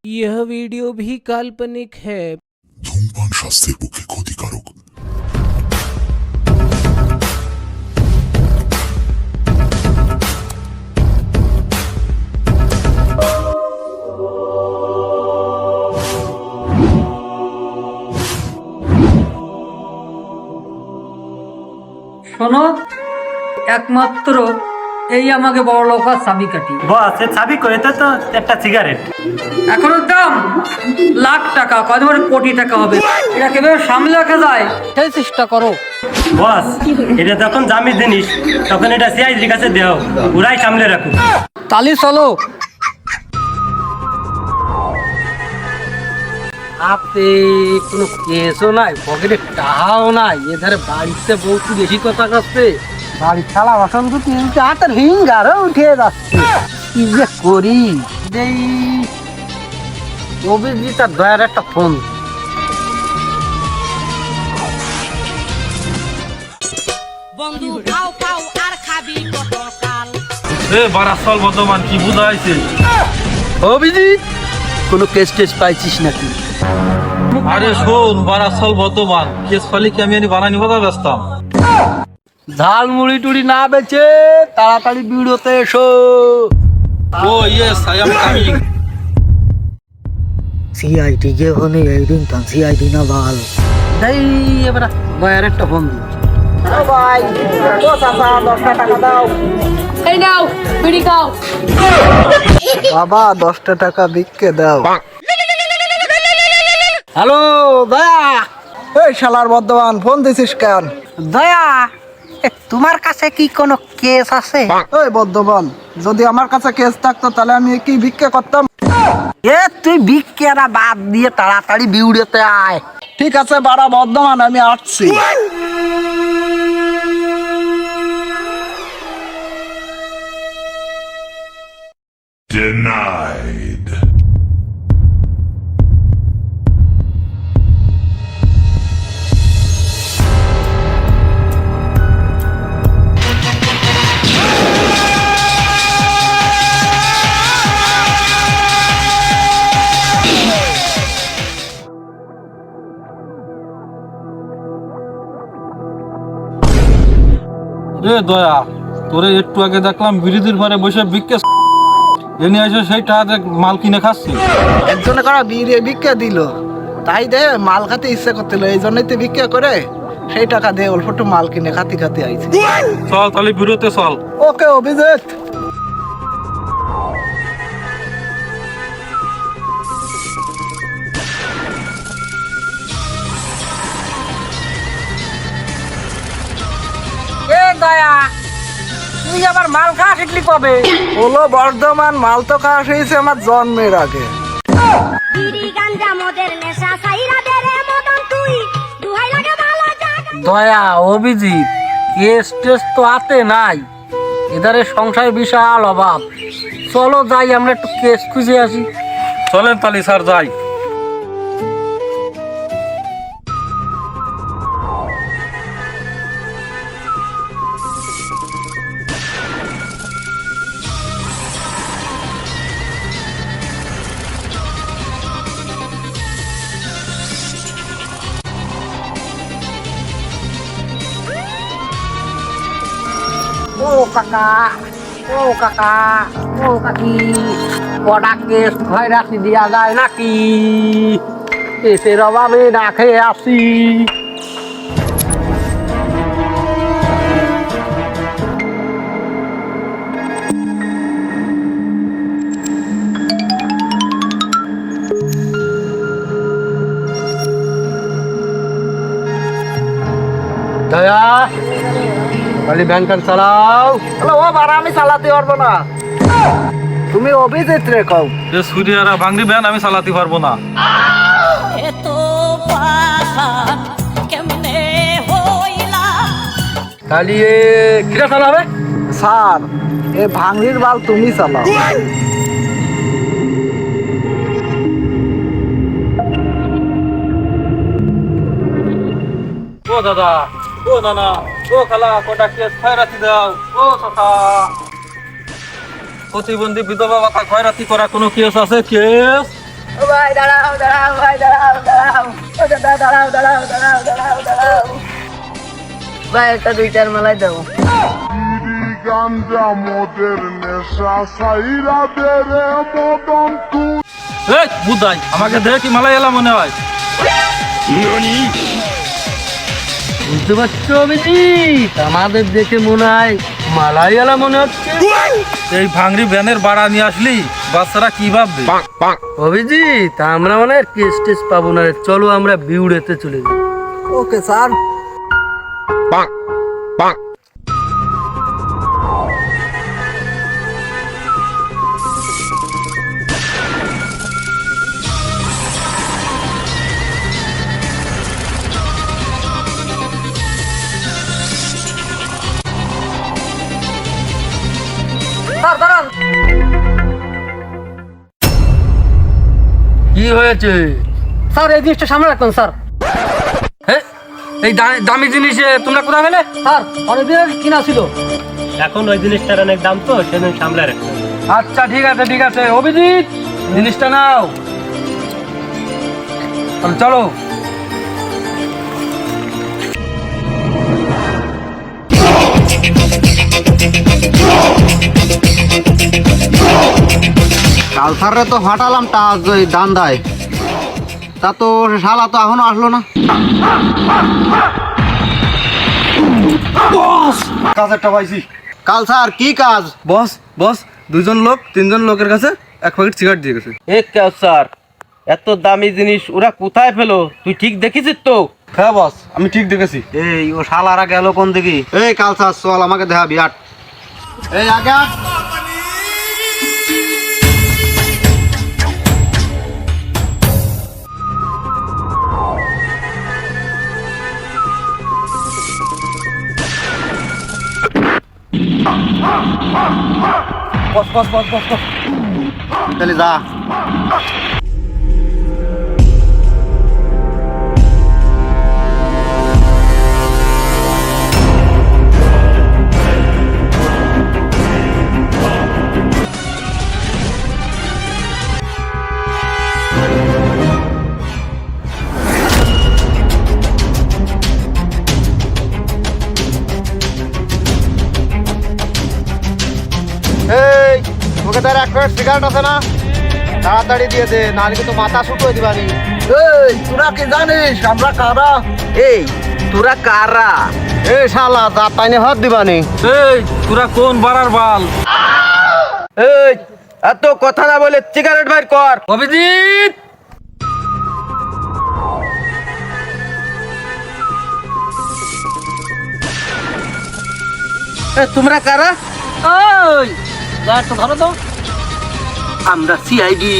यह वीडियो भी काल्पनिक है। ধূমপান স্বাস্থ্যের পক্ষে ক্ষতিকারক। শোনো, একমাত্র এই আমাকে বড় লোক আর চাবিকাঠি। বস এর চাবি করে তো একটা সিগারেট। এখন দাম লাখ টাকা, কত বড় কোটি টাকা হবে। এটা কিভাবে সামলে রাখা যায় সেই চেষ্টা করো। বস এটা যখন দামি জিনিস তখন এটা সিআইডির কাছে দেও, ওরাই সামলে রাখুক। তালি চলো। আপনি কোনো কেসও নাই, পকেটে টাকাও নাই, এধারে বাড়িতে বলছি বেশি কথা কাছে বাড়ি খেলা বাসন তো তিনটে হাতের হিঙ্গারও উঠে যাচ্ছে। কি যে করি, এই অভিজিৎ আর দয়ার একটা ফোন। বন্ধু খাও খাও আর খাবি কতকাল। বারাসল বর্তমান কি বুঝাইছে? অভিজিৎ, কোনো কেস টেস পাইছিস নাকি? আরে শোন, বারাসল বর্তমান কেস ফালি কি আমি বানানি কথা ব্যস্তাম। ঝাল মুড়ি টুড়ি না বেচে তাড়াতাড়ি ভিডিওতে এসো। Oh yes, I am coming. CID কে হনে এইদিন তান সিআইডি না বাল দেই। এবার ভাইয়ের একটা ফোন দি। ও ভাই, ও চাচা 10 টাকা দাও। এই নাও বিড়ি খাও। বাবা 10 টাকা ভিক্ষে দাও। হ্যালো দয়া। এই শালার বর্ধমান, ফোন দিছিস কেন? দয়া, তোমার কাছে কি কোনো কেস আছে? ওই বর্ধমান, যদি আমার কাছে কেস থাকতো তাহলে আমি কি ভিক্ষা করতাম? তুই ভিক্ষেরা বাদ দিয়ে তাড়াতাড়ি ভিডিওতে আয়। ঠিক আছে বাড়া বর্ধমান, আমি আসছি। Denied. রে দয়া, তোরে একটু আগে দেখলাম বিরোধীর ঘরে বসে ভিক্ষে এনে এসে সেই টাকা মাল কিনে খাচ্ছি। একজনে করা বিয়ে ভিক্ষা দিল, তাই দে মাল খাতে ইচ্ছা করছিল, এই জন্যই তো ভিক্ষা করে সেই টাকা দিয়ে অল্প একটু মাল কিনে খাতি খাতি আইছে। চল তাহলে বিরোতে চল। ওকে অভিজিৎ। এ দয়া, তুই আবার মাল খাওয়া শিখলি কবে? হলো বর্ধমান, মাল তো খাওয়া হয়েছে আমার জন্মের আগে। বিড়ি গাঞ্জা মদের নেশা সাইরা দে রে মদন তুই। দুহাই লাগে ভালো জায়গা। দয়া, অভিজিৎ, কেস টেস তো হাতে নাই, এধারে সংসার বিশাল অভাব। চলো যাই, আমরা একটু কেস খুঁজে আসি। চলেন তালি স্যার যাই। ও কাকা, ও কাকা, ও কাকি, কটা কেস খয়রাতি দিয়া যায় নাকি? কেসের অভাবে না খেয়ে আসি। দয়া, খালি ভ্যান ফ্যান চালাও। হ্যালো, ও বাড়া আমি চালাতে পারবো না, তুমি অভিজিৎ রে কও। যে সুরিয়ারা ভাঙড়ি ব্যান আমি চালাতে পারবো না। এত পাখান কেমনে হইলা। খালি কিরা চালাবে? স্যার, এ ভাঙড়ির বাল তুমি চালাও। ও দাদা, ও নানা, ও খালা, কটা কেস খয়রাতি দাও। ও চাচা, প্রতিবন্ধী বিধবা ভাতা খয়রাতি করা কোনো কেস আছে? কেস ভাই দাঁড়াও দাঁড়াও ভাই দাঁড়াও দাঁড়াও ও দাদা দাঁড়াও দাঁড়াও দাঁড়াও দাঁড়াও দাঁড়াও ভাই একটা 2টার মালাই দাও গাঞ্জা মদের নেশা সাইরা বেড়ে মদন তুই এই বুদাই আমাকে দেখে কি মালাই এলা মনে হয়? বুঝতে পারছো অভিজিৎ আমাদের দেখে মনে হয় মালাইয়ালা মনে হচ্ছে এই ভাঙড়ি ভ্যানের ভাড়া নিয়ে আসলি বাচ্চারা কি ভাববে? অভিজিৎ আমরা মনে হয় কেস টেস পাবো না রে। চলো আমরা বিউড়েতে চলে যাই ওকে স্যার কি হয়েছে স্যার এই জিনিসটা সামনে রাখবেন স্যার এই দামি জিনিস তোমরা কোথায় পেলে স্যার অনেকদিন কিনা ছিল এখন ওই জিনিসটার অনেক দাম তো সেদিন সামলে রাখতে হবে। আচ্ছা ঠিক আছে অভিজিৎ জিনিসটা নাও চলো কালসারে তো ফাটালাম দান্দায় তা তো শালা তো এখনো আসলো না কাজেরটা পাইছি। কালসার কি কাজ? বস বস 3জন লোকের কাছে 1 প্যাকেট সিগারেট দিয়ে গেছে। এ স্যার এত দামি জিনিস ওরা কোথায় পেলো তুই ঠিক দেখেছিস তো? হ্যাঁ বস আমি ঠিক দেখেছি। এই ও শালারা গেল কোন দিকে? এই কালসার চল আমাকে দেখাবি আট এই আগে আট বস চলে যা এই তোকে তার 1 প্যাকেট সিগারেট আছে না? তাড়াতাড়ি দিয়ে দে নাহলে কিন্তু মাথা শুট হয়ে দিবানি। এই তোরা কি জানিস আমরা কারা? এই তোরা কারা? এই শালা যা তাইনে হাত দিবানি। এই তোরা কোন বাড়ার বাল? এই এত কথা না বলে সিগারেট বাইর কর। অভিজিৎ তোমরা কারা? ওই তো ধরো তো আমরা সিআইডি।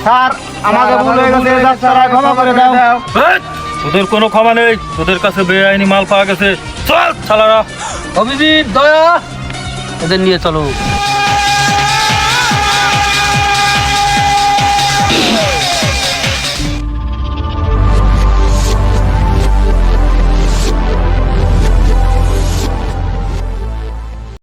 স্যার আমাকে ভুল হয়ে গেছে স্যার ক্ষমা করে দাও। এই, তোদের কোনো ক্ষমা নেই। তোদের কাছে বেআইনি মাল পাওয়া গেছে। চল শালারা। অভিজিৎ দয়া এদের নিয়ে চলো